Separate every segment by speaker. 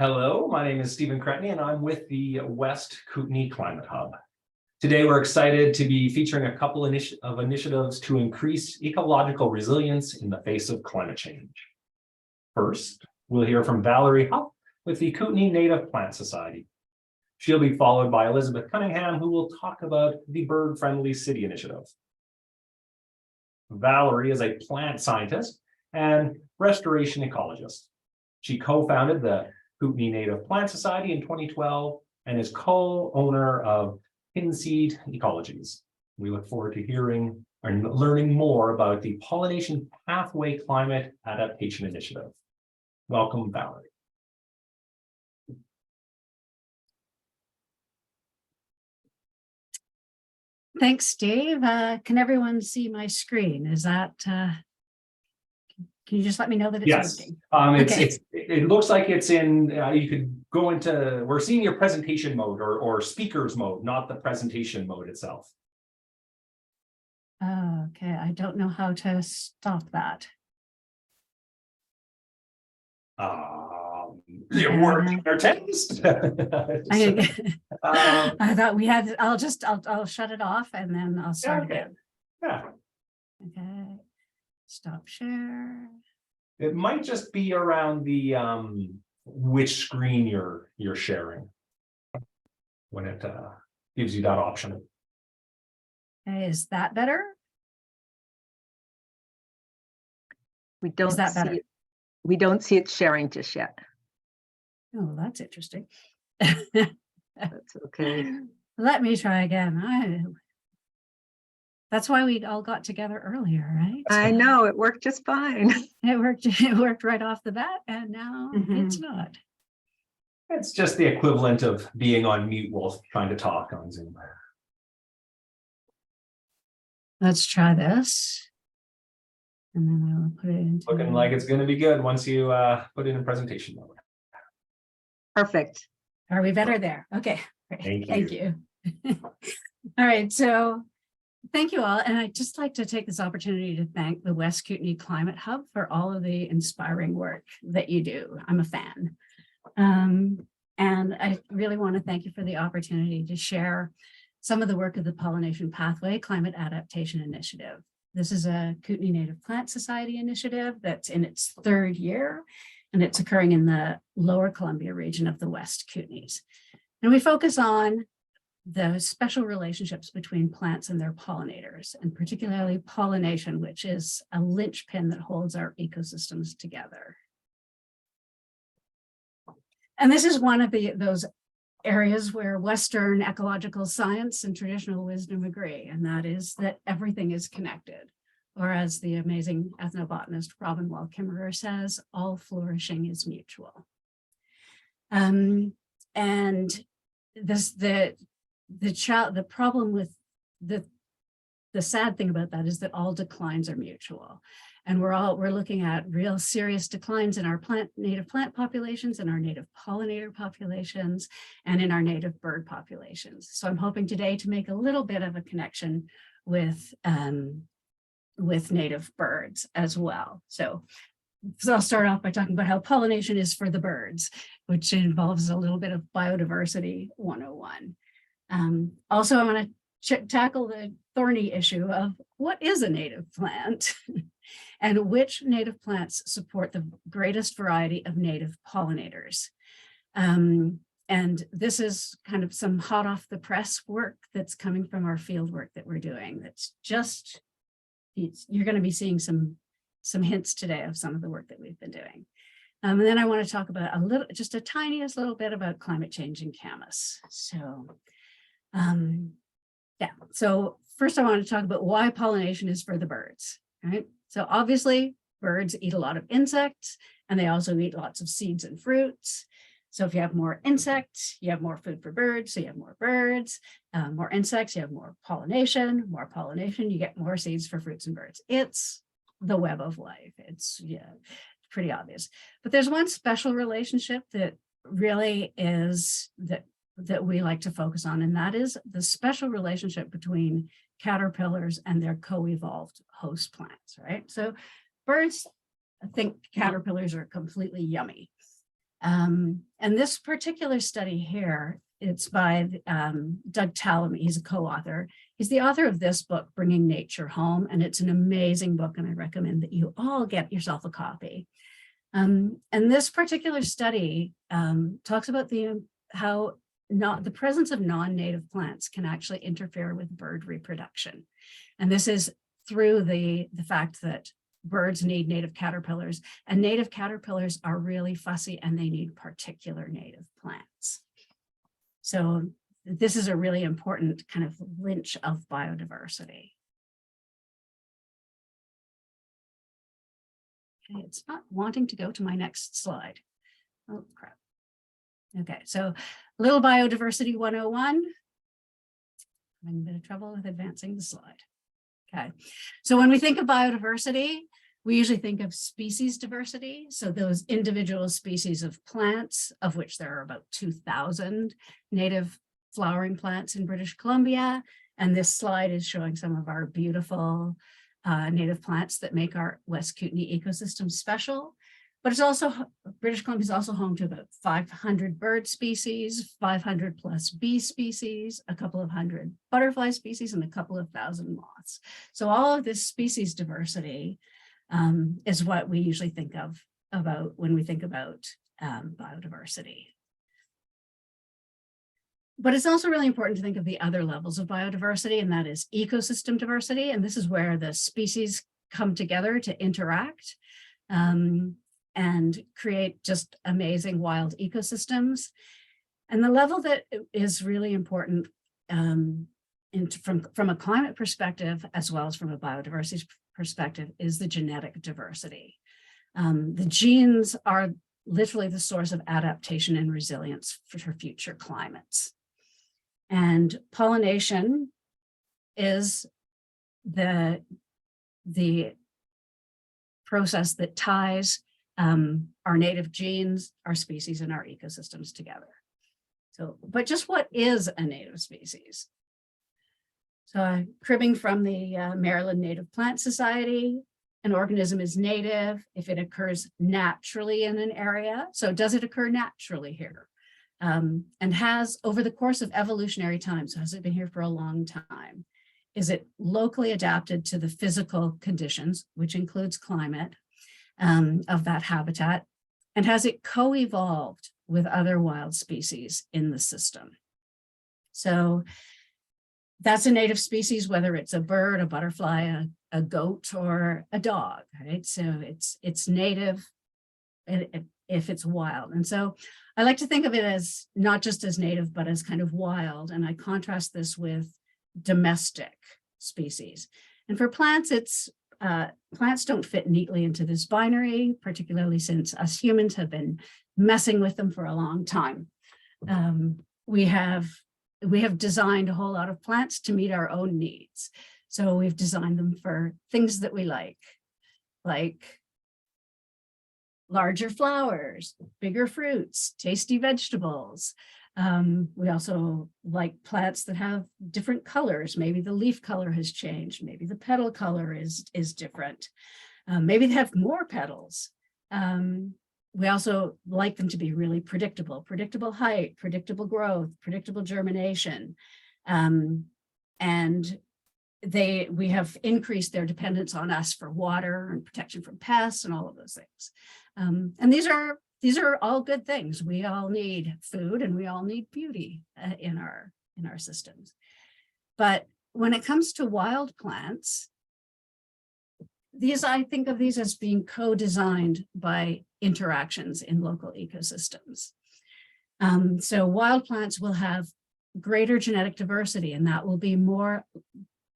Speaker 1: Hello, my name is Stephen Cretney, and I'm with the West Kootenay Climate Hub. Today, we're excited to be featuring a couple of initiatives to increase ecological resilience in the face of climate change. First, we'll hear from Valerie Hupp with the Kootenay Native Plant Society. She'll be followed by Elizabeth Cunningham, who will talk about the Bird-Friendly City Initiative. Valerie is a plant scientist and restoration ecologist. She co-founded the Kootenay Native Plant Society in 2012 and is co-owner of Pinseed Ecologies. We look forward to hearing and learning more about the Pollination Pathway Climate Adaptation Initiative. Welcome, Valerie.
Speaker 2: Thanks, Steve. Can everyone see my screen? Is that, can you just let me know that it's working?
Speaker 1: It looks like it's in, you could go into, we're seeing your presentation mode or speakers mode, not the presentation mode itself.
Speaker 2: Okay, I don't know how to stop that.
Speaker 1: You're working our test.
Speaker 2: I thought we had, I'll shut it off and then I'll start again.
Speaker 1: Yeah.
Speaker 2: Okay, stop share.
Speaker 1: It might just be around the which screen you're sharing when it gives you that option.
Speaker 2: Okay, is that better?
Speaker 3: We don't see it sharing just yet.
Speaker 2: Oh, that's interesting.
Speaker 3: That's okay.
Speaker 2: Let me try again. That's why we all got together earlier, right?
Speaker 3: I know, it worked just fine.
Speaker 2: It worked right off the bat, and now it's not.
Speaker 1: It's just the equivalent of being on mute while trying to talk on Zoom.
Speaker 2: Let's try this. And then I'll put it into...
Speaker 1: Looking like it's going to be good once you put it in presentation mode.
Speaker 3: Perfect.
Speaker 2: Are we better there? Okay.
Speaker 1: Thank you.
Speaker 2: All right. So thank you all. And I'd just like to take this opportunity to thank the West Kootenay Climate Hub for all of the inspiring work that you do. I'm a fan. And I really want to thank you for the opportunity to share some of the work of the Pollination Pathway Climate Adaptation Initiative. This is a Kootenay Native Plant Society initiative that's in its third year, and it's occurring in the Lower Columbia region of the West Kootenays. And we focus on the special relationships between plants and their pollinators, and particularly pollination, which is a linchpin that holds our ecosystems together. And this is one of those areas where Western ecological science and traditional wisdom agree, and that is that everything is connected. Or as the amazing ethnobotanist Robin Wall Kimmerer says, all flourishing is mutual. And this, the problem with the sad thing about that is that all declines are mutual. And we're looking at real serious declines in our native plant populations, in our native pollinator populations, and in our native bird populations. So I'm hoping today to make a little bit of a connection with native birds as well. So I'll start off by talking about how pollination is for the birds, which involves a little bit of biodiversity 101. Also, I want to tackle the thorny issue of what is a native plant and which native plants support the greatest variety of native pollinators. And this is kind of some hot off the press work that's coming from our field work that we're doing. That's just, you're going to be seeing some hints today of some of the work that we've been doing. And then I want to talk about just a tiniest little bit about climate change in Camas. So, yeah. So first I want to talk about why pollination is for the birds, right? So obviously birds eat a lot of insects, and they also eat lots of seeds and fruits. So if you have more insects, you have more food for birds, so you have more birds, more insects, you have more pollination, you get more seeds for fruits and birds. It's the web of life. It's pretty obvious. But there's one special relationship that really is that we like to focus on, and that is the special relationship between caterpillars and their co-evolved host plants, right? So birds think caterpillars are completely yummy. And this particular study here, it's by Doug Tallamy. He's a co-author. He's the author of this book, Bringing Nature Home, and it's an amazing book, and I recommend that you all get yourself a copy. And this particular study talks about how the presence of non-native plants can actually interfere with bird reproduction. And this is through the fact that birds need native caterpillars, and native caterpillars are really fussy and they need particular native plants. So this is a really important kind of lynch of biodiversity. Okay, it's not wanting to go to my next slide. Oh, crap. Okay, so a little biodiversity 101. I'm having a bit of trouble with advancing the slide. Okay, so when we think of biodiversity, we usually think of species diversity. So those individual species of plants, of which there are about 2,000 native flowering plants in British Columbia. And this slide is showing some of our beautiful native plants that make our West Kootenay ecosystem special. But it's also, British Columbia is also home to about 500 bird species, 500 plus bee species, a couple of hundred butterfly species, and a couple of thousand moths. So all of this species diversity is what we usually think of about when we think about biodiversity. But it's also really important to think of the other levels of biodiversity, and that is ecosystem diversity. And this is where the species come together to interact and create just amazing wild ecosystems. And the level that is really important from a climate perspective, as well as from a biodiversity perspective, is the genetic diversity. The genes are literally the source of adaptation and resilience for future climates. And pollination is the process that ties our native genes, our species, and our ecosystems together. So, but just what is a native species? So cribbing from the Maryland Native Plant Society, an organism is native if it occurs naturally in an area. So does it occur naturally here? And has, over the course of evolutionary time, so has it been here for a long time? Is it locally adapted to the physical conditions, which includes climate, of that habitat? And has it co-evolved with other wild species in the system? So that's a native species, whether it's a bird, a butterfly, a goat, or a dog, right? So it's native if it's wild. And so I like to think of it as not just as native, but as kind of wild. And I contrast this with domestic species. And for plants, plants don't fit neatly into this binary, particularly since us humans have been messing with them for a long time. We have designed a whole lot of plants to meet our own needs. So we've designed them for things that we like larger flowers, bigger fruits, tasty vegetables. We also like plants that have different colors. Maybe the leaf color has changed. Maybe the petal color is different. Maybe they have more petals. We also like them to be really predictable height, predictable growth, predictable germination. And we have increased their dependence on us for water and protection from pests and all of those things. And these are all good things. We all need food and we all need beauty in our systems. But when it comes to wild plants, I think of these as being co-designed by interactions in local ecosystems. So wild plants will have greater genetic diversity, and that will be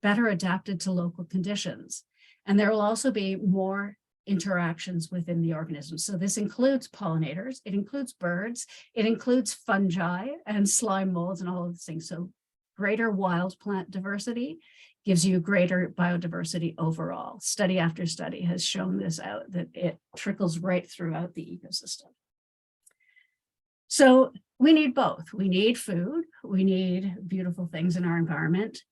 Speaker 2: better adapted to local conditions. And there will also be more interactions within the organism. So this includes pollinators, it includes birds, it includes fungi and slime molds and all of these things. So greater wild plant diversity gives you greater biodiversity overall. Study after study has shown this out, that it trickles right throughout the ecosystem. So we need both. We need food, we need beautiful things in our environment.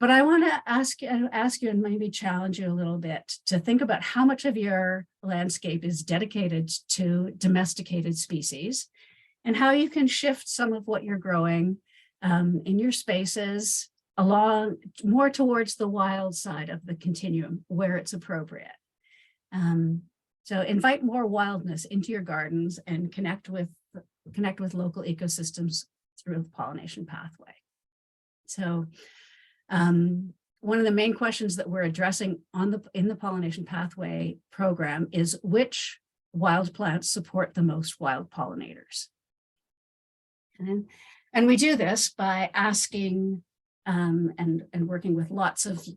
Speaker 2: But I want to ask you and maybe challenge you a little bit to think about how much of your landscape is dedicated to domesticated species and how you can shift some of what you're growing in your spaces along more towards the wild side of the continuum where it's appropriate. So invite more wildness into your gardens and connect with local ecosystems through the pollination pathway. So one of the main questions that we're addressing in the pollination pathway program is which wild plants support the most wild pollinators. And we do this by asking and working with lots of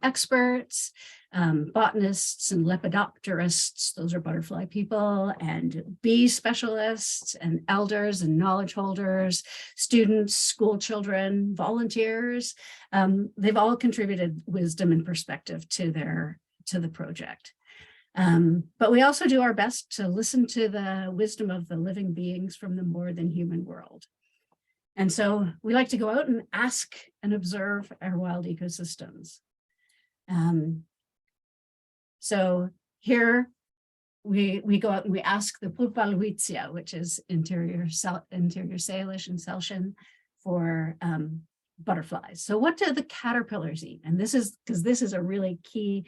Speaker 2: experts, botanists and lepidopterists, those are butterfly people, and bee specialists and elders and knowledge holders, students, school children, volunteers. They've all contributed wisdom and perspective to the project. But we also do our best to listen to the wisdom of the living beings from the more than human world. And so we like to go out and ask and observe our wild ecosystems. So here we go out and we ask the Purpalhuitzia, which is interior Salish and Celtian for butterflies. So what do the caterpillars eat? And this is because this is a really key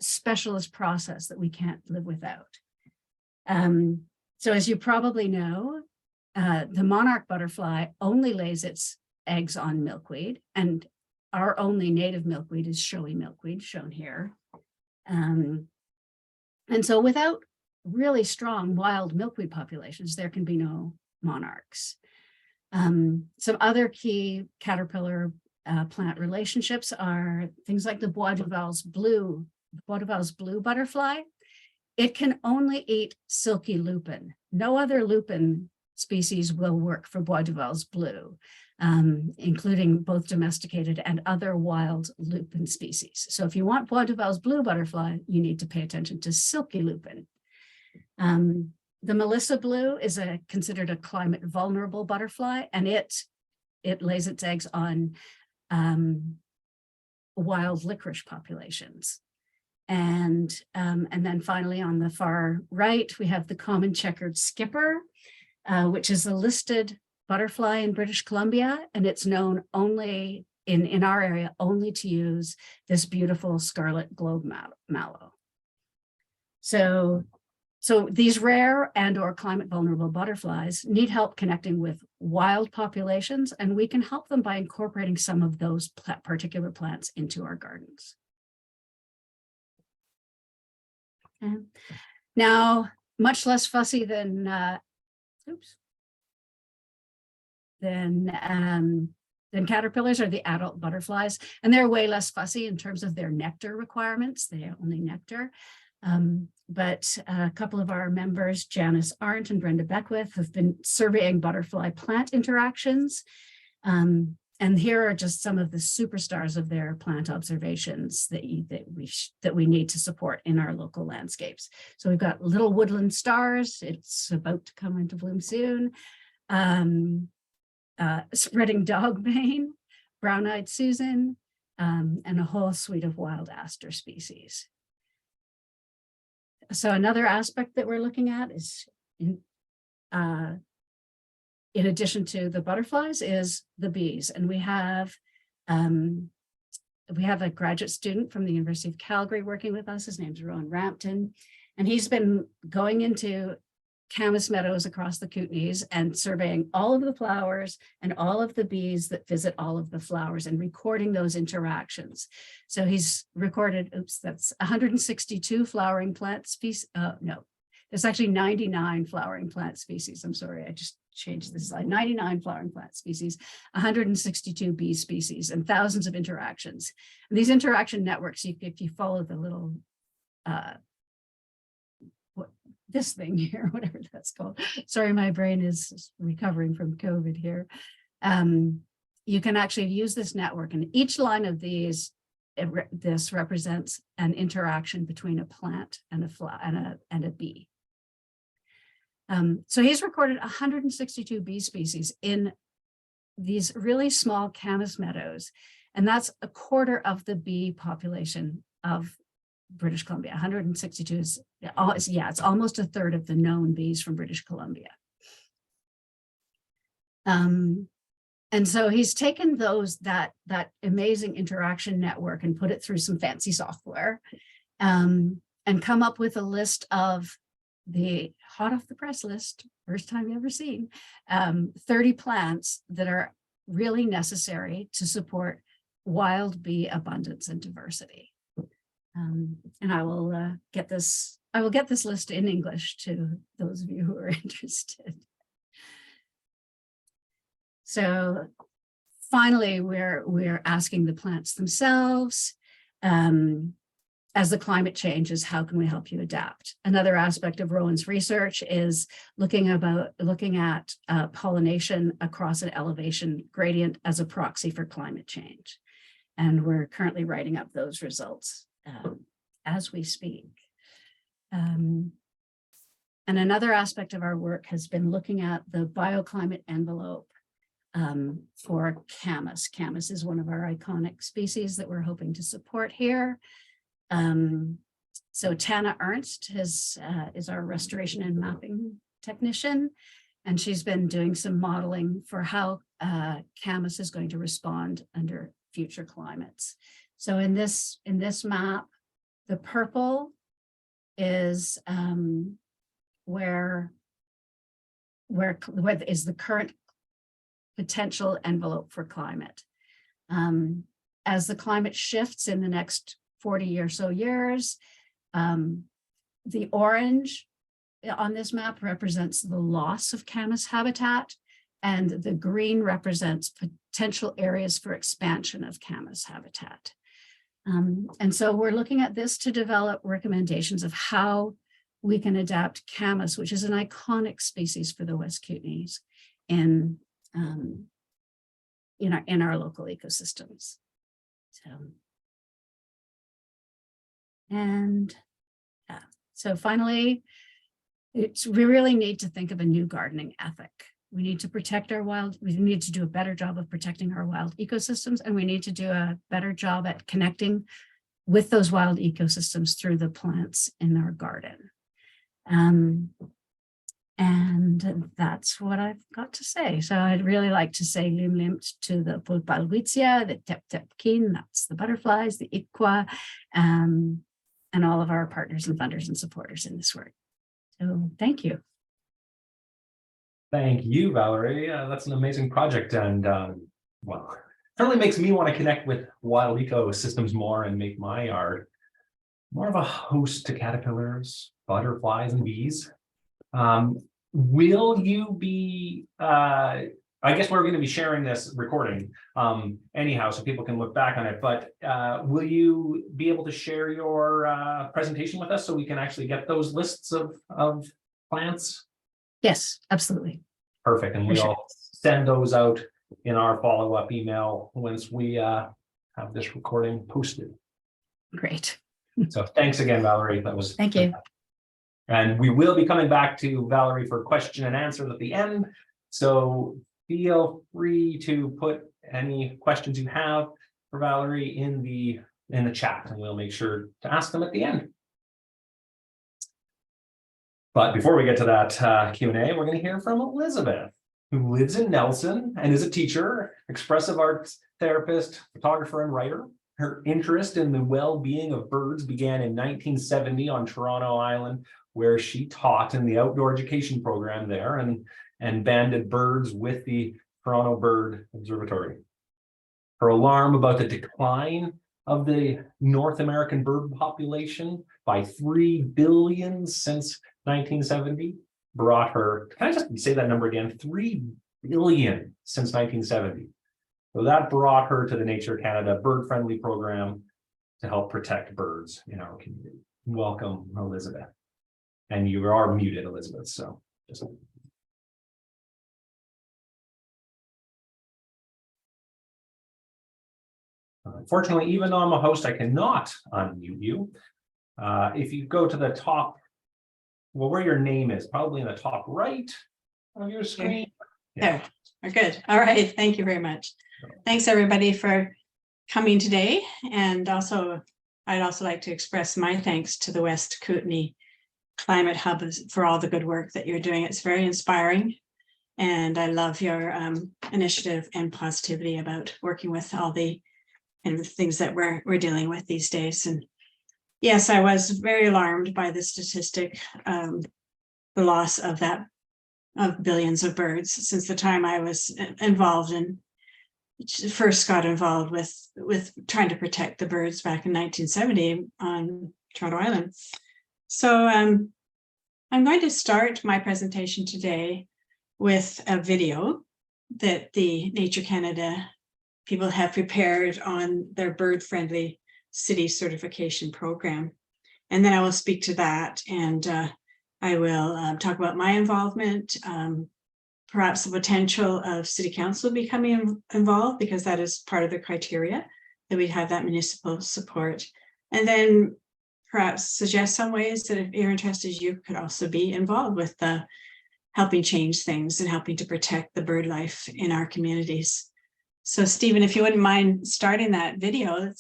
Speaker 2: specialist process that we can't live without. So as you probably know, the monarch butterfly only lays its eggs on milkweed, and our only native milkweed is showy milkweed, shown here. And so without really strong wild milkweed populations, there can be no monarchs. Some other key caterpillar plant relationships are things like the Bois Duval's blue butterfly. It can only eat silky lupin. No other lupin species will work for Bois Duval's blue, including both domesticated and other wild lupin species. So if you want Bois Duval's blue butterfly, you need to pay attention to silky lupin. The Melissa blue is considered a climate vulnerable butterfly, and it lays its eggs on wild licorice populations. And then finally on the far right, we have the common checkered skipper, which is a listed butterfly in British Columbia, and it's known only in our area only to use this beautiful scarlet globe mallow. So these rare and or climate vulnerable butterflies need help connecting with wild populations, and we can help them by incorporating some of those particular plants into our gardens. Okay. Now, much less fussy than caterpillars are the adult butterflies, and they're way less fussy in terms of their nectar requirements. They only nectar. But a couple of our members, Janice Arndt and Brenda Beckwith, have been surveying butterfly plant interactions. And here are just some of the superstars of their plant observations that we need to support in our local landscapes. So we've got little woodland stars. It's about to come into bloom soon. Spreading dogbane, brown-eyed Susan, and a whole suite of wild aster species. So another aspect that we're looking at is in addition to the butterflies is the bees. And we have a graduate student from the University of Calgary working with us. His name's Rowan Rampton, and he's been going into camas meadows across the Kootenays and surveying all of the flowers and all of the bees that visit all of the flowers and recording those interactions. So he's recorded, that's 162 flowering plant species. No, there's actually 99 flowering plant species. I'm sorry, I just changed this slide. 99 flowering plant species, 162 bee species, and thousands of interactions. And these interaction networks, if you follow the little this thing here, whatever that's called. Sorry, my brain is recovering from COVID here. You can actually use this network, and each line of these, this represents an interaction between a plant and a bee. So he's recorded 162 bee species in these really small camas meadows. And that's a quarter of the bee population of British Columbia. 162 is, it's almost a third of the known bees from British Columbia. And so he's taken that amazing interaction network and put it through some fancy software, and come up with a list of the hot off the press list, first time ever seen, 30 plants that are really necessary to support wild bee abundance and diversity. And I will get this list in English to those of you who are interested. So finally, we're asking the plants themselves, as the climate changes, how can we help you adapt? Another aspect of Rowan's research is looking at pollination across an elevation gradient as a proxy for climate change. And we're currently writing up those results as we speak. And another aspect of our work has been looking at the bioclimate envelope for camas. Camas is one of our iconic species that we're hoping to support here. So Tana Ernst is our restoration and mapping technician, and she's been doing some modeling for how camas is going to respond under future climates. So in this map, the purple is where is the current potential envelope for climate. As the climate shifts in the next 40 or so years, the orange on this map represents the loss of camas habitat, and the green represents potential areas for expansion of camas habitat. And so we're looking at this to develop recommendations of how we can adapt camas, which is an iconic species for the West Kootenays, in our local ecosystems. So finally, we really need to think of a new gardening ethic. We need to protect we need to do a better job of protecting our wild ecosystems, and we need to do a better job at connecting with those wild ecosystems through the plants in our garden. And that's what I've got to say. So I'd really like to say Limlimt to the Pulpalwitzia, the Tep-Tep-Kin, that's the butterflies, the Ikwa, and all of our partners and funders and supporters in this work. So thank you.
Speaker 1: Thank you, Valerie. That's an amazing project, and well, certainly makes me want to connect with wild ecosystems more and make my yard more of a host to caterpillars, butterflies, and bees. Will you be, I guess we're going to be sharing this recording anyhow, so people can look back on it, but will you be able to share your presentation with us so we can actually get those lists of plants?
Speaker 2: Yes, absolutely.
Speaker 1: Perfect. And we'll send those out in our follow-up email once we have this recording posted.
Speaker 2: Great.
Speaker 1: So thanks again, Valerie. That was
Speaker 2: Thank you.
Speaker 1: And we will be coming back to Valerie for question and answers at the end. So feel free to put any questions you have for Valerie in the chat, and we'll make sure to ask them at the end. But before we get to that Q&A, we're going to hear from Elizabeth, who lives in Nelson and is a teacher, expressive arts therapist, photographer, and writer. Her interest in the well-being of birds began in 1970 on Toronto Island, where she taught in the outdoor education program there and banded birds with the Toronto Bird Observatory. Her alarm about the decline of the North American bird population by 3 billion since 1970 brought her, can I just say that number again? 3 billion since 1970. So that brought her to the Nature Canada Bird Friendly program to help protect birds in our community. Welcome, Elizabeth. And you are muted, Elizabeth, so just. Unfortunately, even though I'm a host, I cannot unmute you. If you go to the top, well, where your name is, probably in the top right of your screen.
Speaker 4: There, we're good. All right, thank you very much. Thanks everybody for coming today. And also, I'd also like to express my thanks to the West Kootenay Climate Hub for all the good work that you're doing. It's very inspiring. And I love your initiative and positivity about working with all the kind of things that we're dealing with these days. And yes, I was very alarmed by the statistic, the loss of billions of birds since the time I was involved in, first got involved with trying to protect the birds back in 1970 on Toronto Island. So I'm going to start my presentation today with a video that the Nature Canada people have prepared on their bird-friendly city certification program. And then I will speak to that, and I will talk about my involvement, perhaps the potential of City Council becoming involved, because that is part of the criteria, that we have that municipal support. And then perhaps suggest some ways that if you're interested, you could also be involved with helping change things and helping to protect the bird life in our communities. So Stephen, if you wouldn't mind starting that video,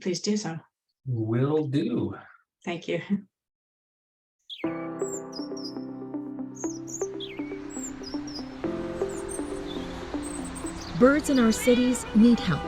Speaker 4: please do so.
Speaker 1: Will do.
Speaker 4: Thank you.
Speaker 5: Birds in our cities need help.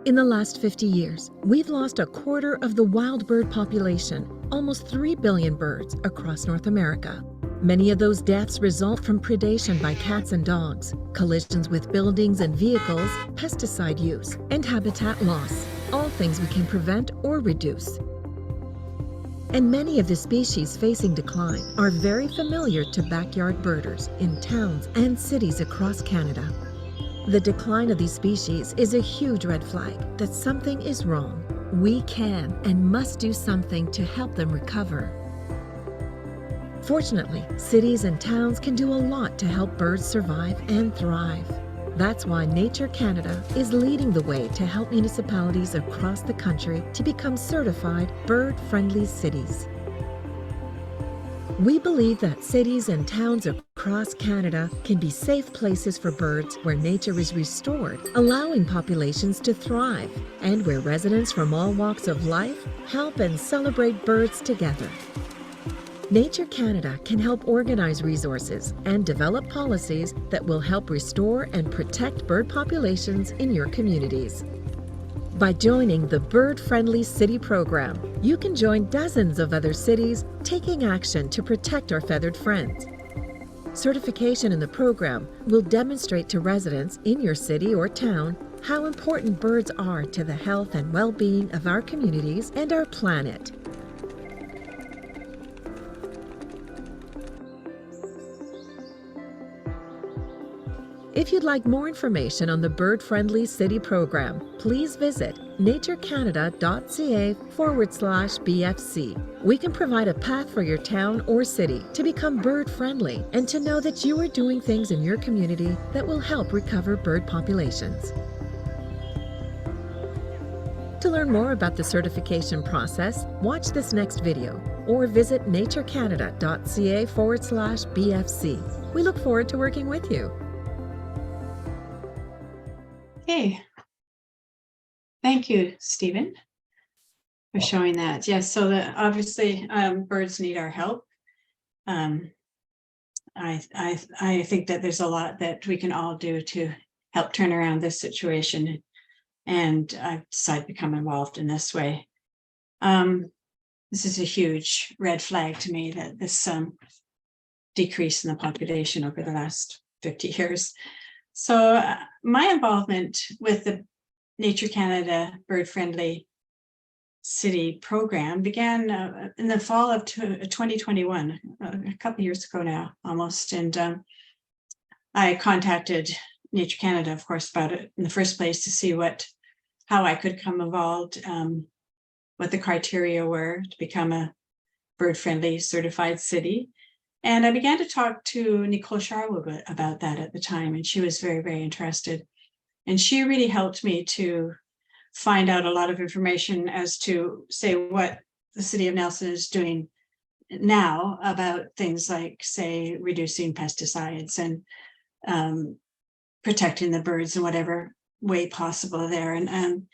Speaker 5: In the last 50 years, we've lost a quarter of the wild bird population, almost 3 billion birds across North America. Many of those deaths result from predation by cats and dogs, collisions with buildings and vehicles, pesticide use, and habitat loss, all things we can prevent or reduce. And many of the species facing decline are very familiar to backyard birders in towns and cities across Canada. The decline of these species is a huge red flag that something is wrong. We can and must do something to help them recover. Fortunately, cities and towns can do a lot to help birds survive and thrive. That's why Nature Canada is leading the way to help municipalities across the country to become certified bird-friendly cities. We believe that cities and towns across Canada can be safe places for birds where nature is restored, allowing populations to thrive, and where residents from all walks of life help and celebrate birds together. Nature Canada can help organize resources and develop policies that will help restore and protect bird populations in your communities. By joining the Bird Friendly City program, you can join dozens of other cities taking action to protect our feathered friends. Certification in the program will demonstrate to residents in your city or town how important birds are to the health and well-being of our communities and our planet. If you'd like more information on the Bird Friendly City program, please visit naturecanada.ca/BFC. We can provide a path for your town or city to become bird friendly and to know that you are doing things in your community that will help recover bird populations. To learn more about the certification process, watch this next video or visit naturecanada.ca/BFC. We look forward to working with you.
Speaker 4: Okay. Thank you, Stephen, for showing that. Yes, so obviously birds need our help. I think that there's a lot that we can all do to help turn around this situation, and I've decided to become involved in this way. This is a huge red flag to me, that this decrease in the population over the last 50 years. So my involvement with the Nature Canada Bird Friendly City program began in the fall of 2021, a couple of years ago now, almost. And I contacted Nature Canada, of course, about it in the first place to see how I could come involved, what the criteria were to become a bird-friendly certified city. And I began to talk to Nicole Charwood about that at the time, and she was very, very interested. And she really helped me to find out a lot of information as to, say, what the city of Nelson is doing now about things like, say, reducing pesticides and protecting the birds in whatever way possible there. And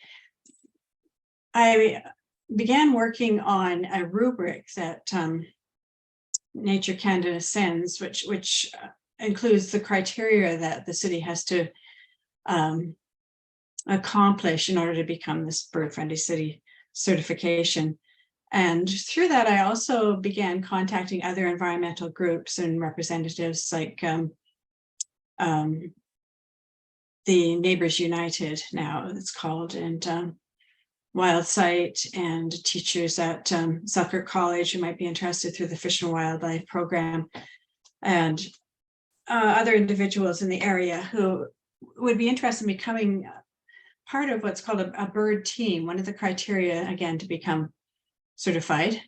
Speaker 4: I began working on a rubric that Nature Canada sends, which includes the criteria that the city has to accomplish in order to become this bird-friendly city certification. And through that, I also began contacting other environmental groups and representatives like the Neighbors United, now it's called, and Wild Sight, and teachers at Selkirk College who might be interested through the Fish and Wildlife program, and other individuals in the area who would be interested in becoming part of what's called a bird team. One of the criteria, again, to become certified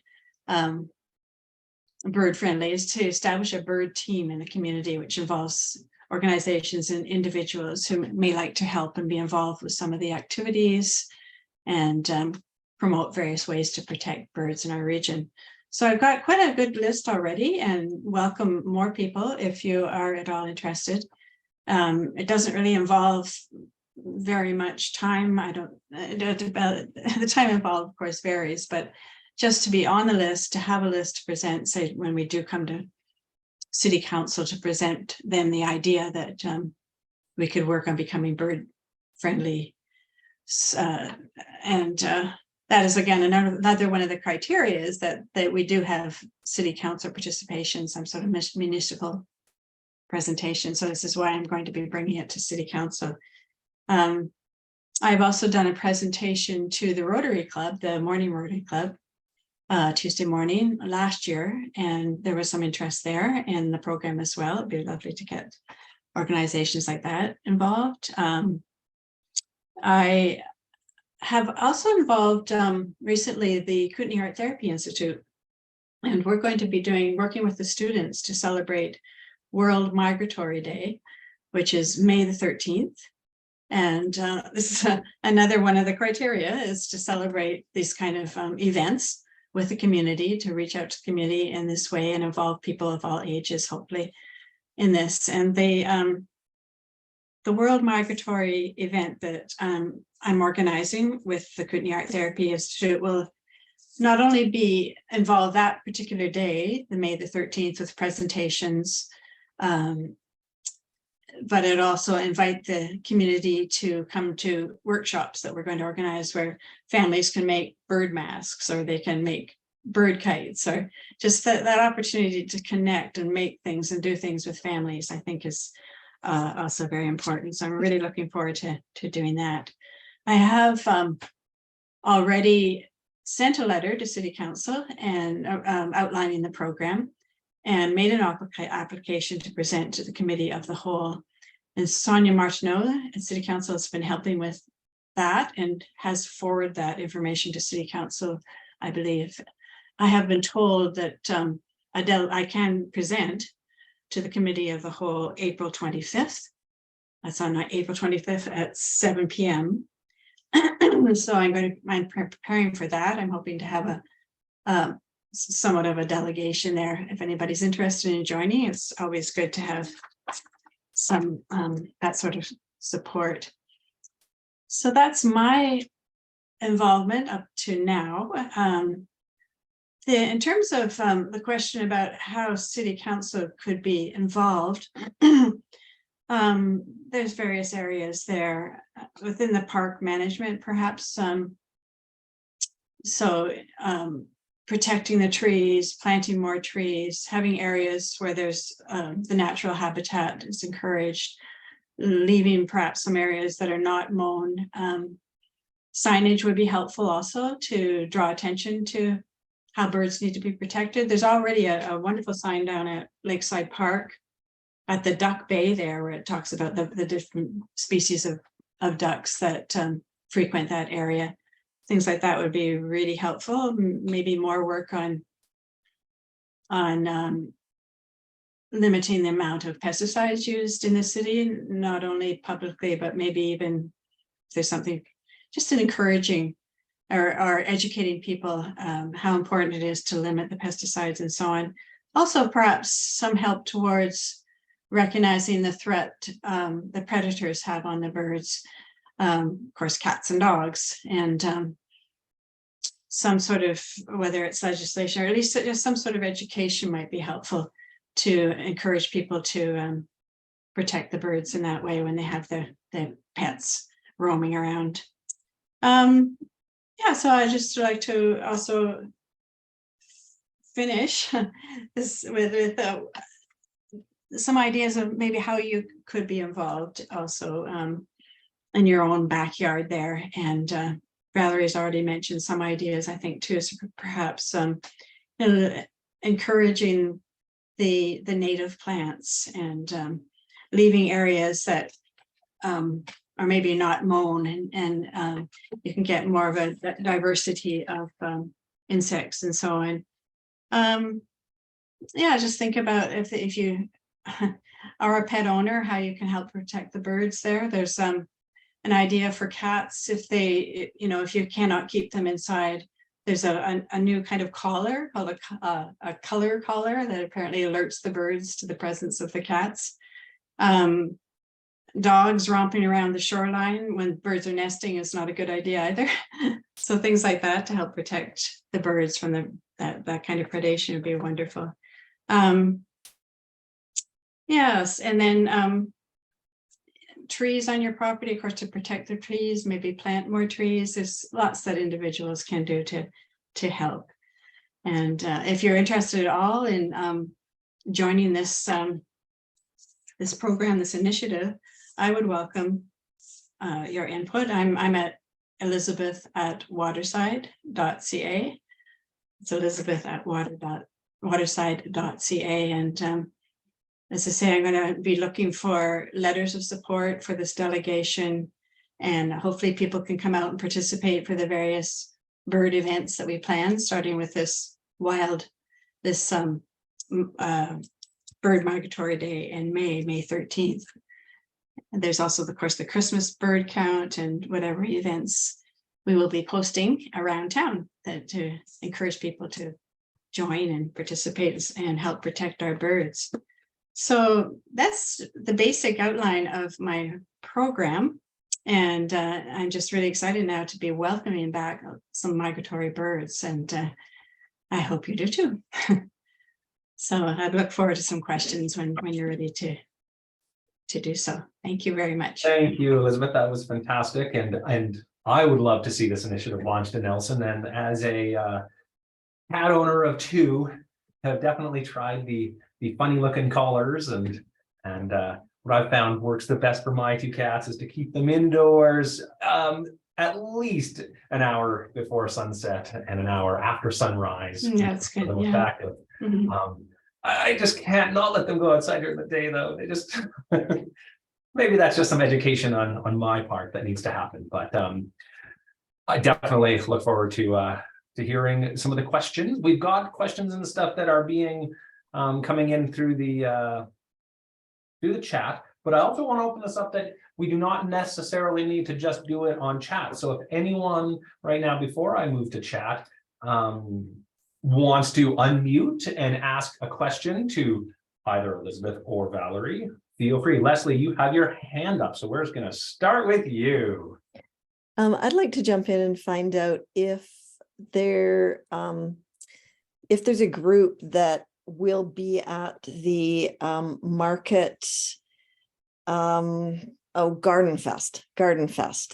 Speaker 4: bird friendly is to establish a bird team in the community, which involves organizations and individuals who may like to help and be involved with some of the activities and promote various ways to protect birds in our region. So I've got quite a good list already, and welcome more people if you are at all interested. It doesn't really involve very much time. The time involved, of course, varies, but just to be on the list, to have a list to present, say when we do come to City Council, to present them the idea that we could work on becoming bird friendly. That is, again, another one of the criteria is that we do have City Council participation, some sort of municipal presentation. So this is why I'm going to be bringing it to City Council. I've also done a presentation to the Rotary Club, the Morning Rotary Club, Tuesday morning last year, and there was some interest there in the program as well. It'd be lovely to get organizations like that involved. I have also involved recently the Kootenay Art Therapy Institute, and we're going to be working with the students to celebrate World Migratory Day, which is May the 13th. And this is another one of the criteria, is to celebrate these kind of events with the community, to reach out to the community in this way and involve people of all ages, hopefully, in this. And the World Migratory event that I'm organizing with the Kootenay Art Therapy Institute will not only involve that particular day, the May the 13th, with presentations, but it also invite the community to come to workshops that we're going to organize, where families can make bird masks, or they can make bird kites, or just that opportunity to connect and make things and do things with families, I think is also very important. So I'm really looking forward to doing that. I have already sent a letter to City Council and outlining the program, and made an application to present to the Committee of the Whole. And Sonia Martineau at City Council has been helping with that and has forwarded that information to City Council, I believe. I have been told that I can present to the Committee of the Whole April 25th. That's on April 25th at 7 p.m. So I'm preparing for that. I'm hoping to have somewhat of a delegation there. If anybody's interested in joining, it's always good to have some that sort of support. So that's my involvement up to now. In terms of the question about how City Council could be involved, there's various areas there within the park management, perhaps. Protecting the trees, planting more trees, having areas where there's the natural habitat is encouraged, leaving perhaps some areas that are not mown. Signage would be helpful also to draw attention to how birds need to be protected. There's already a wonderful sign down at Lakeside Park at the Duck Bay there, where it talks about the different species of ducks that frequent that area. Things like that would be really helpful. Maybe more work on limiting the amount of pesticides used in the city, not only publicly, but maybe even if there's something, just an encouraging or educating people how important it is to limit the pesticides and so on. Also, perhaps some help towards recognizing the threat the predators have on the birds, of course, cats and dogs, and some sort of, whether it's legislation or at least just some sort of education might be helpful to encourage people to protect the birds in that way when they have their pets roaming around. Yeah, so I just like to also finish this with some ideas of maybe how you could be involved also in your own backyard there. And Valerie's already mentioned some ideas, I think, too, so perhaps encouraging the native plants and leaving areas that are maybe not mown, and you can get more of a diversity of insects and so on. Yeah, just think about if you are a pet owner, how you can help protect the birds there. There's an idea for cats if they, if you cannot keep them inside. There's a new kind of collar called a color collar that apparently alerts the birds to the presence of the cats. Dogs romping around the shoreline when birds are nesting is not a good idea either. So things like that to help protect the birds from that kind of predation would be wonderful. Yes, and then trees on your property, of course, to protect the trees, maybe plant more trees. There's lots that individuals can do to help. And if you're interested at all in joining this this program, this initiative, I would welcome your input. I'm at Elizabeth@waterside.ca. It's Elizabeth@waterside.ca. And as I say, I'm going to be looking for letters of support for this delegation, and hopefully people can come out and participate for the various bird events that we plan, starting with this bird migratory day in May 13th. And there's also, of course, the Christmas bird count and whatever events we will be posting around town to encourage people to join and participate and help protect our birds. So that's the basic outline of my program. And I'm just really excited now to be welcoming back some migratory birds. And I hope you do too. So I'd look forward to some questions when you're ready to do so. Thank you very much.
Speaker 1: Thank you, Elizabeth. That was fantastic. And I would love to see this initiative launched in Nelson. And as a cat owner of two, have definitely tried the funny looking collars, and what I've found works the best for my two cats is to keep them indoors at least an hour before sunset and an hour after sunrise.
Speaker 4: Yeah, that's good. Yeah.
Speaker 1: Effective.
Speaker 4: Mhm.
Speaker 1: I just can't not let them go outside during the day, though. They just maybe that's just some education on my part that needs to happen. But I definitely look forward to hearing some of the questions. We've got questions and stuff that are being coming in through the chat, but I also want to open this up that we do not necessarily need to just do it on chat. So if anyone right now, before I move to chat, wants to unmute and ask a question to either Elizabeth or Valerie, feel free. Leslie, you have your hand up, so we're just going to start with you.
Speaker 6: I'd like to jump in and find out if there's a group that will be at the market, Garden Fest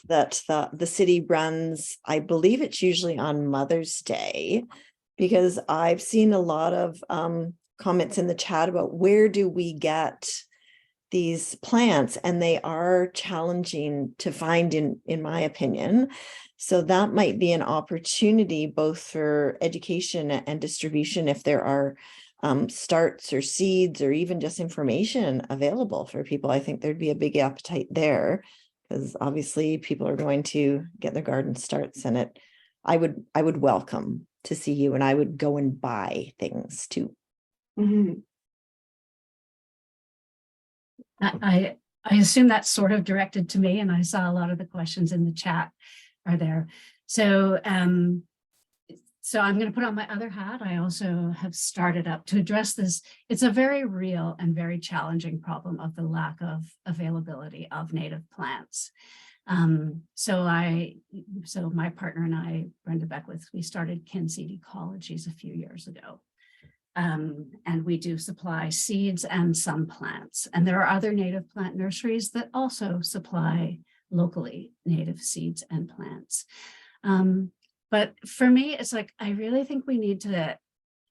Speaker 6: that the city runs. I believe it's usually on Mother's Day, because I've seen a lot of comments in the chat about where do we get these plants, and they are challenging to find in my opinion. So that might be an opportunity both for education and distribution if there are starts or seeds or even just information available for people. I think there'd be a big appetite there, because obviously people are going to get their garden starts, and I would welcome to see you, and I would go and buy things too.
Speaker 4: Mhm.
Speaker 2: I assume that's sort of directed to me, and I saw a lot of the questions in the chat are there. So So I'm going to put on my other hat. I also have started up to address this. It's a very real and very challenging problem of the lack of availability of native plants. So my partner and I, Brenda Beckwith, we started Kinseed Ecologies a few years ago. And we do supply seeds and some plants. And there are other native plant nurseries that also supply locally native seeds and plants. But for me, it's like, I really think we need to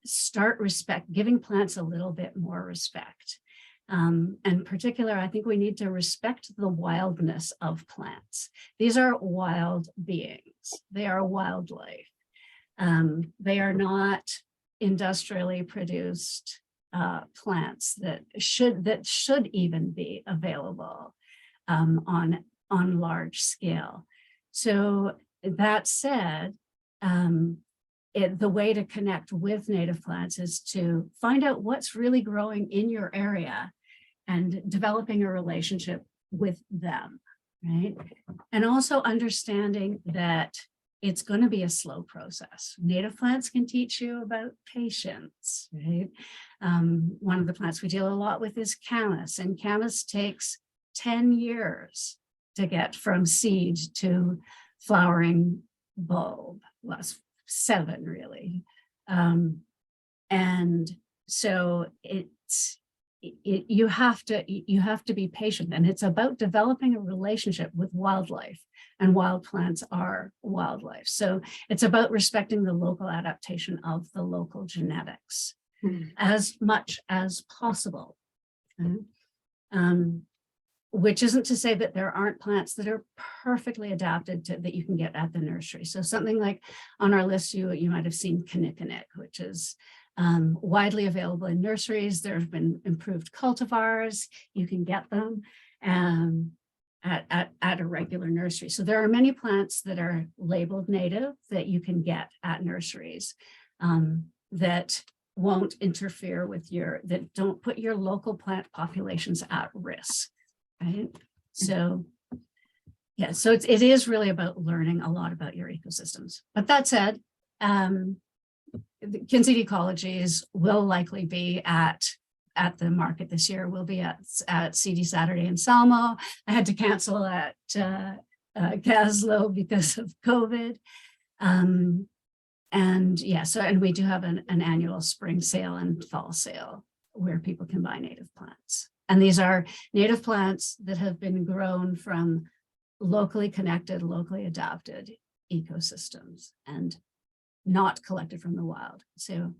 Speaker 2: start giving plants a little bit more respect. And in particular, I think we need to respect the wildness of plants. These are wild beings. They are wildlife. They are not industrially produced plants that should even be available on large scale. So that said, the way to connect with native plants is to find out what's really growing in your area and developing a relationship with them, right? And also understanding that it's going to be a slow process. Native plants can teach you about patience, right? One of the plants we deal a lot with is camas, and camas takes 10 years to get from seed to flowering bulb. Well, 7 really. And so you have to be patient, and it's about developing a relationship with wildlife, and wild plants are wildlife. So it's about respecting the local adaptation of the local genetics as much as possible. Which isn't to say that there aren't plants that are perfectly adapted to that you can get at the nursery. So something like on our list, you might have seen kinnikinnick, which is widely available in nurseries. There have been improved cultivars. You can get them at a regular nursery. So there are many plants that are labeled native that you can get at nurseries that won't interfere with that don't put your local plant populations at risk. Right. So, yeah, so it is really about learning a lot about your ecosystems. But that said, the Kinseed Ecologies will likely be at the market this year. We'll be at CD Saturday in Salmo. I had to cancel at Caslow because of COVID. And yeah, and we do have an annual spring sale and fall sale where people can buy native plants. And these are native plants that have been grown from locally connected, locally adapted ecosystems and not collected from the wild. So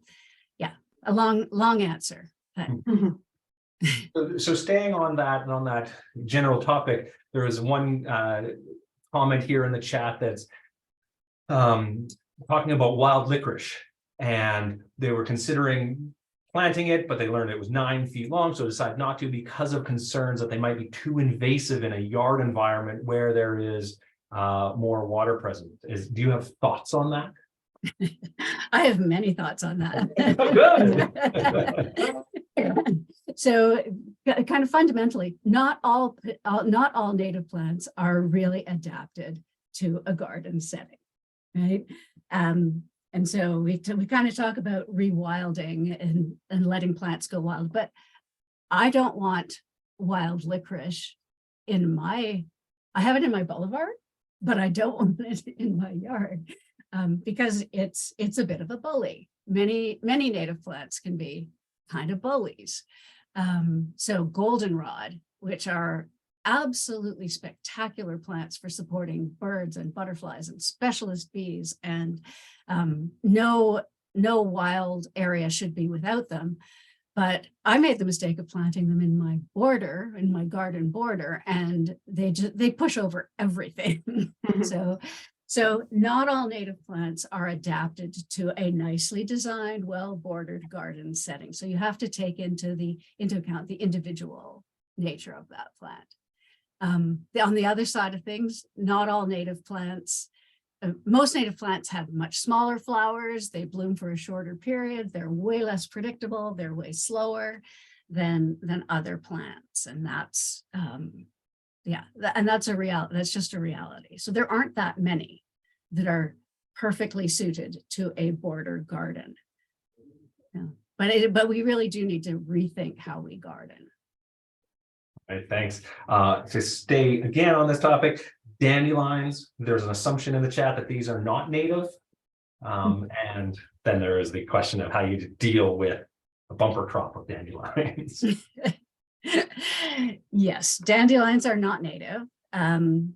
Speaker 2: yeah, a long answer. But.
Speaker 1: So staying on that and on that general topic, there is one comment here in the chat that's talking about wild licorice, and they were considering planting it, but they learned it was 9 feet long, so decided not to because of concerns that they might be too invasive in a yard environment where there is more water present. Do you have thoughts on that?
Speaker 2: I have many thoughts on that.
Speaker 1: Good.
Speaker 2: So kind of fundamentally, not all native plants are really adapted to a garden setting, right? And so we kind of talk about rewilding and letting plants go wild, but I don't want wild licorice I have it in my boulevard, but I don't want it in my yard because it's a bit of a bully. Many native plants can be kind of bullies. So goldenrod, which are absolutely spectacular plants for supporting birds and butterflies and specialist bees, and no wild area should be without them. But I made the mistake of planting them in my garden border, and they push over everything. So not all native plants are adapted to a nicely designed, well-bordered garden setting. So you have to take into account the individual nature of that plant. On the other side of things, not all native plants, most native plants have much smaller flowers. They bloom for a shorter period. They're way less predictable. They're way slower than other plants. And that's, and that's just a reality. So there aren't that many that are perfectly suited to a border garden. Yeah. But we really do need to rethink how we garden.
Speaker 1: All right, thanks. To stay again on this topic, dandelions, there's an assumption in the chat that these are not native. And then there is the question of how you deal with a bumper crop of dandelions.
Speaker 2: Yes, dandelions are not native. And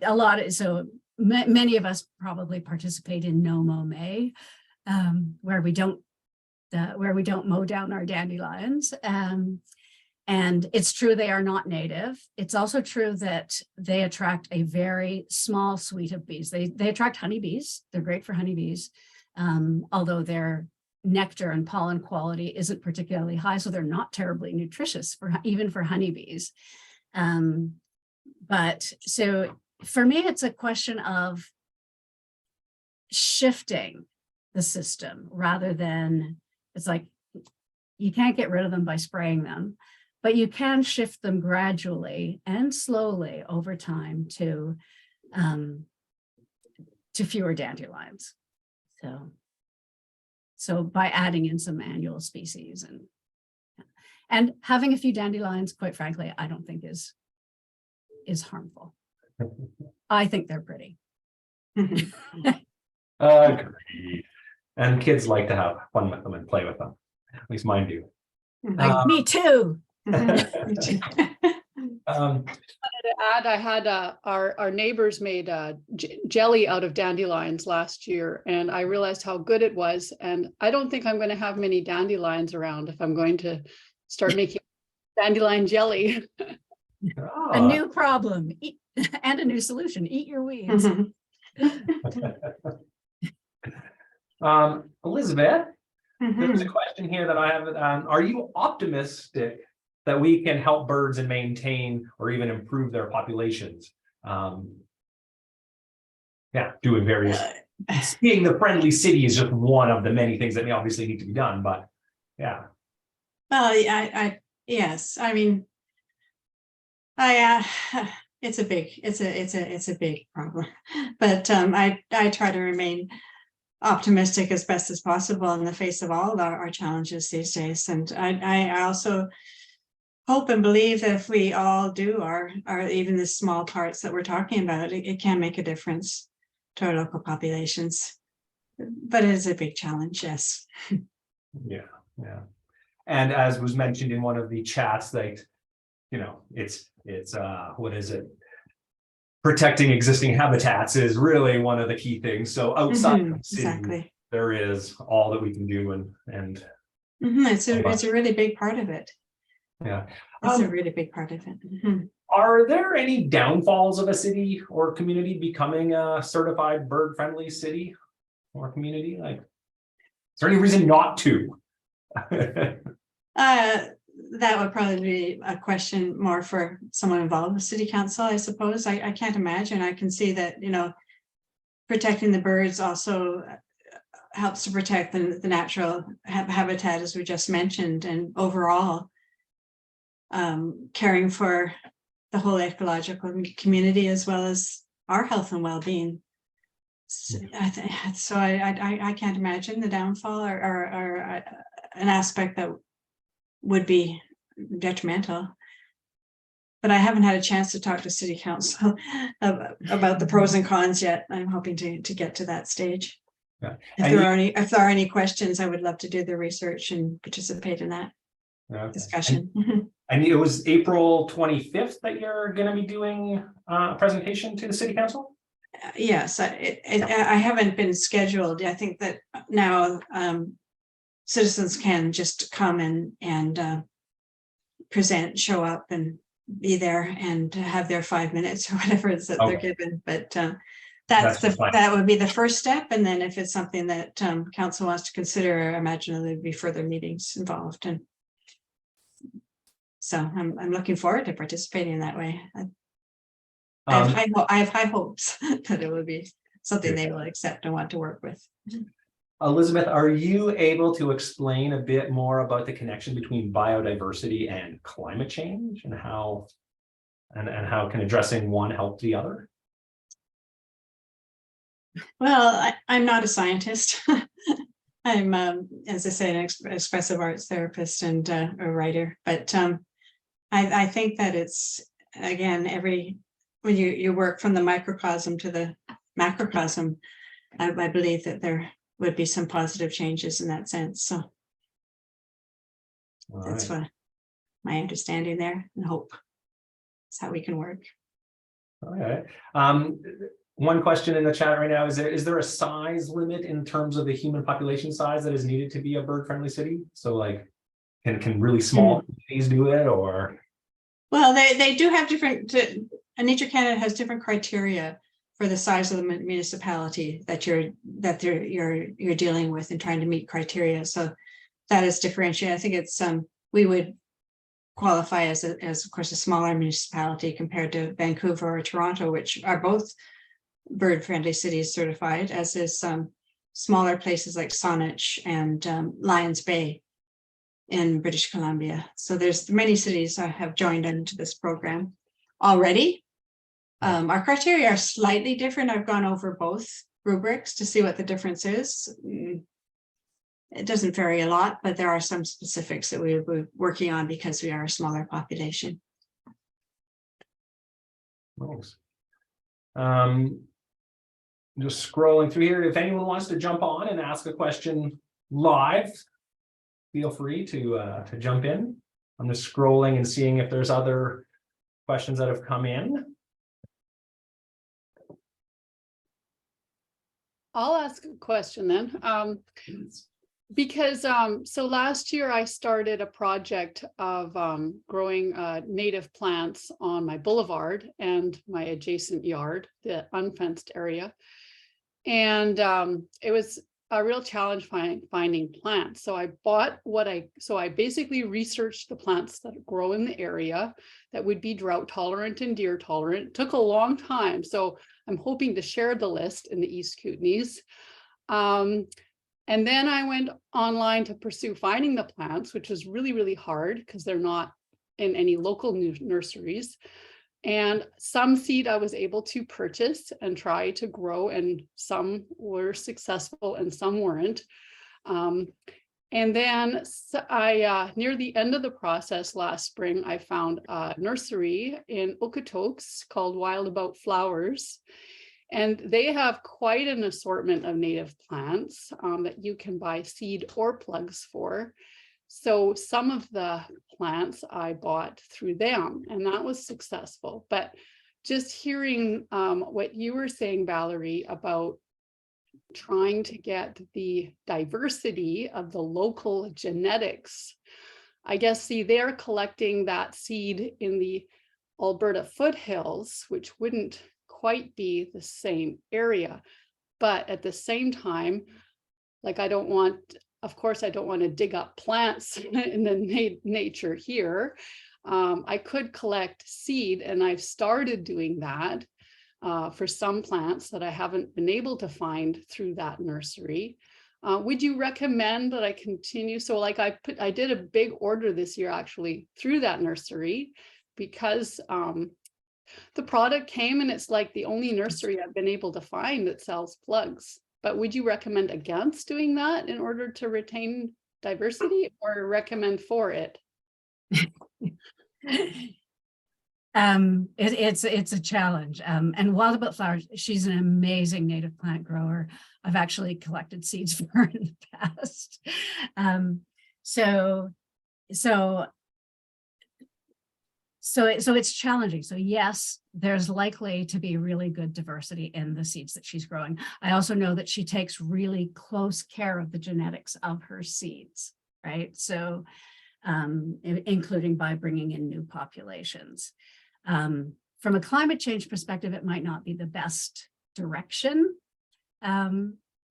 Speaker 2: a lot of, so many of us probably participate in No Mow May, where we don't mow down our dandelions. And it's true they are not native. It's also true that they attract a very small suite of bees. They attract honeybees. They're great for honeybees, although their nectar and pollen quality isn't particularly high, so they're not terribly nutritious even for honeybees. But so for me, it's a question of shifting the system rather than, it's like you can't get rid of them by spraying them, but you can shift them gradually and slowly over time to fewer dandelions. So by adding in some annual species and having a few dandelions, quite frankly, I don't think is harmful. I think they're pretty.
Speaker 1: Agreed. And kids like to have fun with them and play with them. At least mine do.
Speaker 2: Like me too.
Speaker 7: To add, I had our neighbors made jelly out of dandelions last year, and I realized how good it was. And I don't think I'm going to have many dandelions around if I'm going to start making dandelion jelly.
Speaker 2: A new problem and a new solution. Eat your weeds.
Speaker 1: Elizabeth, there's a question here that I have. Are you optimistic that we can help birds and maintain or even improve their populations? Yeah, doing various, being the friendly city is just one of the many things that obviously need to be done, but yeah.
Speaker 4: Well, yes, I mean, it's a big problem, but I try to remain optimistic as best as possible in the face of all of our challenges these days. And I also hope and believe that if we all do our even the small parts that we're talking about, it can make a difference to our local populations. But it is a big challenge, yes.
Speaker 1: Yeah. And as was mentioned in one of the chats, like, it's what is it? Protecting existing habitats is really one of the key things. So outside of the city,
Speaker 4: exactly,
Speaker 1: there is all that we can do, and
Speaker 4: it's a really big part of it.
Speaker 1: Yeah,
Speaker 4: it's a really big part of it.
Speaker 1: Are there any downfalls of a city or community becoming a certified bird-friendly city or community? Like, is there any reason not to?
Speaker 4: That would probably be a question more for someone involved with city council, I suppose. I can't imagine. I can see that, protecting the birds also helps to protect the natural habitat, as we just mentioned, and overall caring for the whole ecological community as well as our health and well-being. So I can't imagine the downfall or an aspect that would be detrimental. But I haven't had a chance to talk to city council about the pros and cons yet. I'm hoping to get to that stage.
Speaker 1: Yeah.
Speaker 4: If there are any questions, I would love to do the research and participate in that discussion.
Speaker 1: And it was April 25th that you're going to be doing a presentation to the city council?
Speaker 4: Yes, I haven't been scheduled. I think that now citizens can just come and present, show up and be there and have their 5 minutes or whatever it is that they're given. But that would be the first step. And then if it's something that council wants to consider, I imagine there'd be further meetings involved. And so I'm looking forward to participating in that way. I have high hopes that it will be something they will accept and want to work with.
Speaker 1: Elizabeth, are you able to explain a bit more about the connection between biodiversity and climate change and how can addressing one help the other?
Speaker 4: Well, I'm not a scientist. I'm, as I say, an expressive arts therapist and a writer. But I think that it's, again, when you work from the microcosm to the macrocosm, I believe that there would be some positive changes in that sense. So
Speaker 1: All
Speaker 4: that's
Speaker 1: right.
Speaker 4: what my understanding there, and hope is how we can work.
Speaker 1: Okay. One question in the chat right now, is there a size limit in terms of the human population size that is needed to be a bird friendly city? So like, can really small communities do it, or?
Speaker 4: Well, they do have different, Nature Canada has different criteria for the size of the municipality that you're dealing with and trying to meet criteria. So that is differentiated. I think it's we would qualify as of course a smaller municipality compared to Vancouver or Toronto, which are both bird friendly cities certified, as is smaller places like Saanich and Lions Bay in British Columbia. So there's many cities that have joined into this program already. Our criteria are slightly different. I've gone over both rubrics to see what the difference is. It doesn't vary a lot, but there are some specifics that we're working on because we are a smaller population.
Speaker 1: Nice. Just scrolling through here. If anyone wants to jump on and ask a question live, feel free to jump in. I'm just scrolling and seeing if there's other questions that have come in.
Speaker 7: I'll ask a question then. Because so last year I started a project of growing native plants on my boulevard and my adjacent yard, the unfenced area. And it was a real challenge finding plants. So I basically researched the plants that grow in the area that would be drought tolerant and deer tolerant. It took a long time. So I'm hoping to share the list in the East Kootenays. And then I went online to pursue finding the plants, which was really, really hard because they're not in any local nurseries. And some seed I was able to purchase and try to grow, and some were successful and some weren't. And then near the end of the process last spring, I found a nursery in Okotoks called Wild About Flowers. And they have quite an assortment of native plants that you can buy seed or plugs for. So some of the plants I bought through them, and that was successful. But just hearing what you were saying, Valerie, about trying to get the diversity of the local genetics, I guess, see, they're collecting that seed in the Alberta foothills, which wouldn't quite be the same area. But at the same time, like of course, I don't want to dig up plants in the nature here. I could collect seed, and I've started doing that for some plants that I haven't been able to find through that nursery. Would you recommend that I continue? So like I did a big order this year actually through that nursery, because the product came and it's like the only nursery I've been able to find that sells plugs. But would you recommend against doing that in order to retain diversity, or recommend for it?
Speaker 2: It's a challenge. And Wild About Flowers, she's an amazing native plant grower. I've actually collected seeds for her in the past. So it's challenging. So yes, there's likely to be really good diversity in the seeds that she's growing. I also know that she takes really close care of the genetics of her seeds, right? So including by bringing in new populations. From a climate change perspective, it might not be the best direction,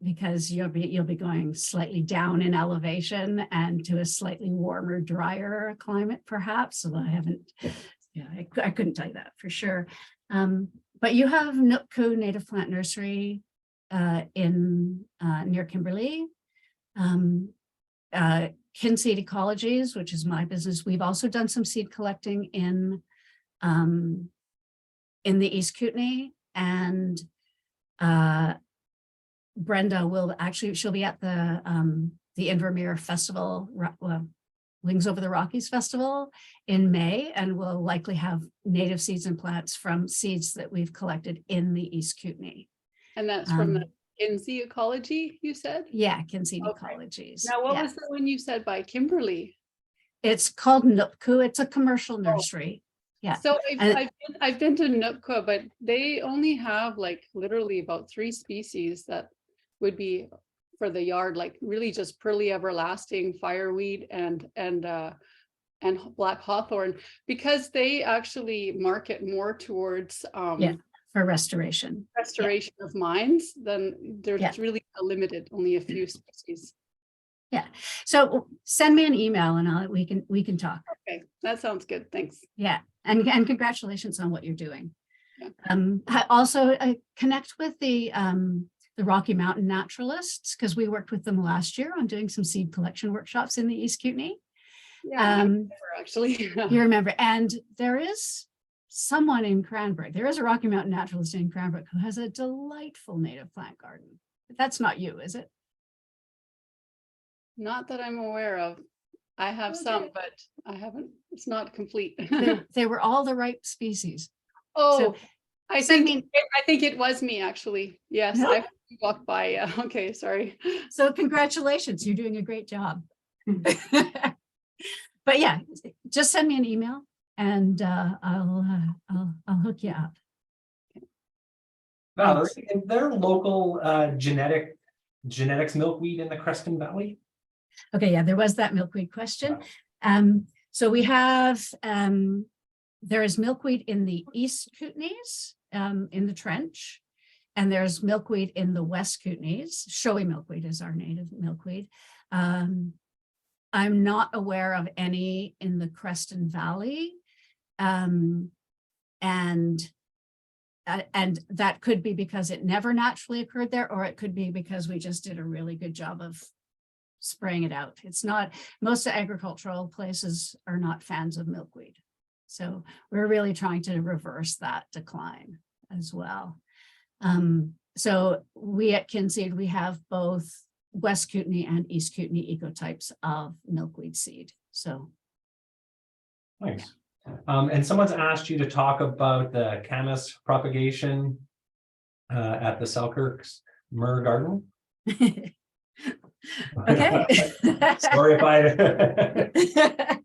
Speaker 2: because you'll be going slightly down in elevation and to a slightly warmer, drier climate, perhaps. So I couldn't tell you that for sure. But you have Kootenay Native Plant Nursery in near Kimberley. Kinseed Ecologies, which is my business. We've also done some seed collecting in the East Kootenay, and Brenda will actually, she'll be at the Invermere Festival, Wings Over the Rockies Festival in May, and we'll likely have native seeds and plants from seeds that we've collected in the East Kootenay.
Speaker 7: And that's from the Kinsey Ecology, you said?
Speaker 2: Yeah, Kinsey
Speaker 7: Okay.
Speaker 2: Ecologies.
Speaker 7: Now, what
Speaker 2: Yeah.
Speaker 7: was the one you said by Kimberly?
Speaker 2: It's called Nupku. It's a commercial nursery. Yeah.
Speaker 7: So
Speaker 2: And-
Speaker 7: I've been to Nootka, but they only have like literally about 3 species that would be for the yard, like really just pearly everlasting, fireweed, and black hawthorn, because they actually market more towards
Speaker 2: Yeah. For restoration.
Speaker 7: restoration of mines. Then there's
Speaker 2: Yeah.
Speaker 7: really only a few species.
Speaker 2: So send me an email and we can talk.
Speaker 7: Okay, that sounds good. Thanks.
Speaker 2: Yeah. And congratulations on what you're doing.
Speaker 7: Yeah.
Speaker 2: I also connect with the Rocky Mountain Naturalists, because we worked with them last year on doing some seed collection workshops in the East Kootenay.
Speaker 7: Yeah, I
Speaker 2: Um,
Speaker 7: remember, actually.
Speaker 2: You remember, and there is someone in Cranbrook, there is a Rocky Mountain Naturalist in Cranbrook who has a delightful native plant garden. That's not you, is it?
Speaker 7: Not that I'm aware of. I have some,
Speaker 2: Okay.
Speaker 7: but I haven't, it's not complete.
Speaker 2: They were all the right species.
Speaker 7: Oh, I
Speaker 2: send
Speaker 7: think, I think it was me, actually. Yes,
Speaker 2: No.
Speaker 7: I walked by. Yeah, okay, sorry.
Speaker 2: So congratulations, you're doing a great job. But yeah, just send me an email and I'll hook you up.
Speaker 1: Valerie, is there local genetics milkweed in the Creston Valley?
Speaker 2: Okay, yeah, there was that milkweed question. So we have, there is milkweed in the East Kootenays, in the trench, and there's milkweed in the West Kootenays. Showy milkweed is our native milkweed. I'm not aware of any in the Creston Valley. And that could be because it never naturally occurred there, or it could be because we just did a really good job of spraying it out. It's not, most agricultural places are not fans of milkweed. So we're really trying to reverse that decline as well. So we at Kinseed, we have both West Kootenay and East Kootenay ecotypes of milkweed seed. So
Speaker 1: Thanks. And someone's asked you to talk about the camas propagation at the Selkirk's Myrrh Garden.
Speaker 2: okay.
Speaker 1: Sorry if I.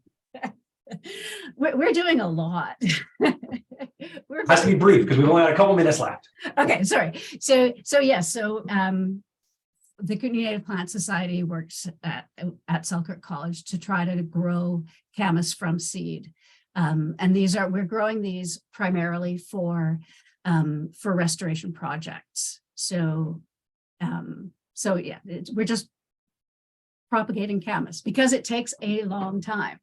Speaker 2: We're doing a lot.
Speaker 1: Has to be brief because we've only got a couple minutes left.
Speaker 2: Okay, sorry. So yes, the Kootenay Native Plant Society works at Selkirk College to try to grow camas from seed. And we're growing these primarily for restoration projects. So yeah, we're just propagating camas because it takes a long time.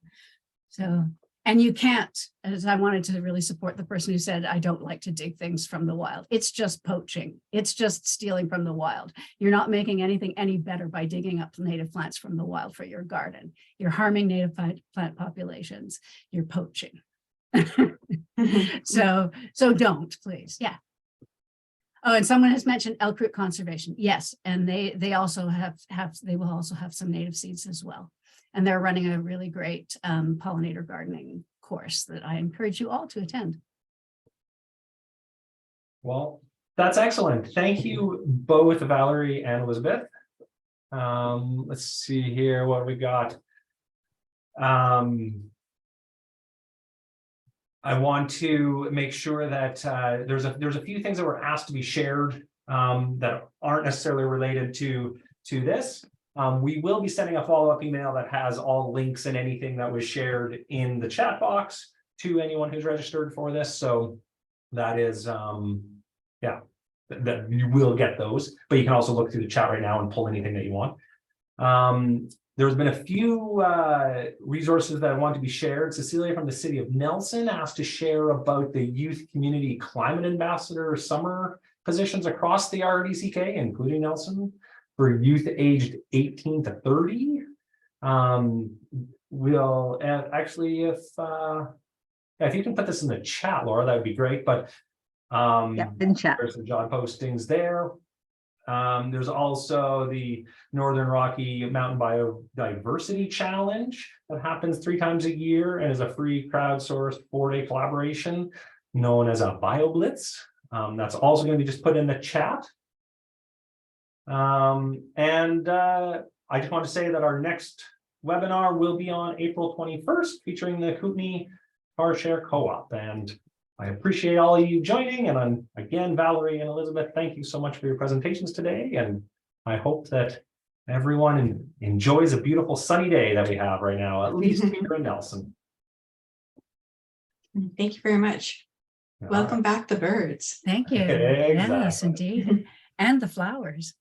Speaker 2: So, and you can't, as I wanted to really support the person who said, I don't like to dig things from the wild. It's just poaching. It's just stealing from the wild. You're not making anything any better by digging up native plants from the wild for your garden. You're harming native plant populations. You're poaching. So don't, please. Yeah. Oh, and someone has mentioned elk root conservation. Yes, and they also they will also have some native seeds as well. And they're running a really great pollinator gardening course that I encourage you all to attend.
Speaker 1: Well, that's excellent. Thank you both, Valerie and Elizabeth. Let's see here what we got. I want to make sure that there's a few things that were asked to be shared that aren't necessarily related to this. We will be sending a follow-up email that has all links and anything that was shared in the chat box to anyone who's registered for this. So that is, yeah, that you will get those, but you can also look through the chat right now and pull anything that you want. There's been a few resources that I want to be shared. Cecilia from the city of Nelson asked to share about the Youth Community Climate Ambassador summer positions across the RDCK, including Nelson, for youth aged 18 to 30. We'll actually, if you can put this in the chat, Laura, that would be great. But
Speaker 3: Yeah, in chat.
Speaker 1: there's some job postings there. There's also the Northern Rocky Mountain Biodiversity Challenge that happens 3 times a year and is a free crowdsourced 4-day collaboration known as a BioBlitz. That's also going to be just put in the chat. I just want to say that our next webinar will be on April 21st, featuring the Kootenay Car Share Co-op. And I appreciate all of you joining. And I'm again, Valerie and Elizabeth, thank you so much for your presentations today. And I hope that everyone enjoys a beautiful sunny day that we have right now, at least here in Nelson.
Speaker 4: Thank you very much. Welcome back, the birds.
Speaker 2: Thank you. Yes,
Speaker 1: Exactly.
Speaker 2: indeed. And the flowers.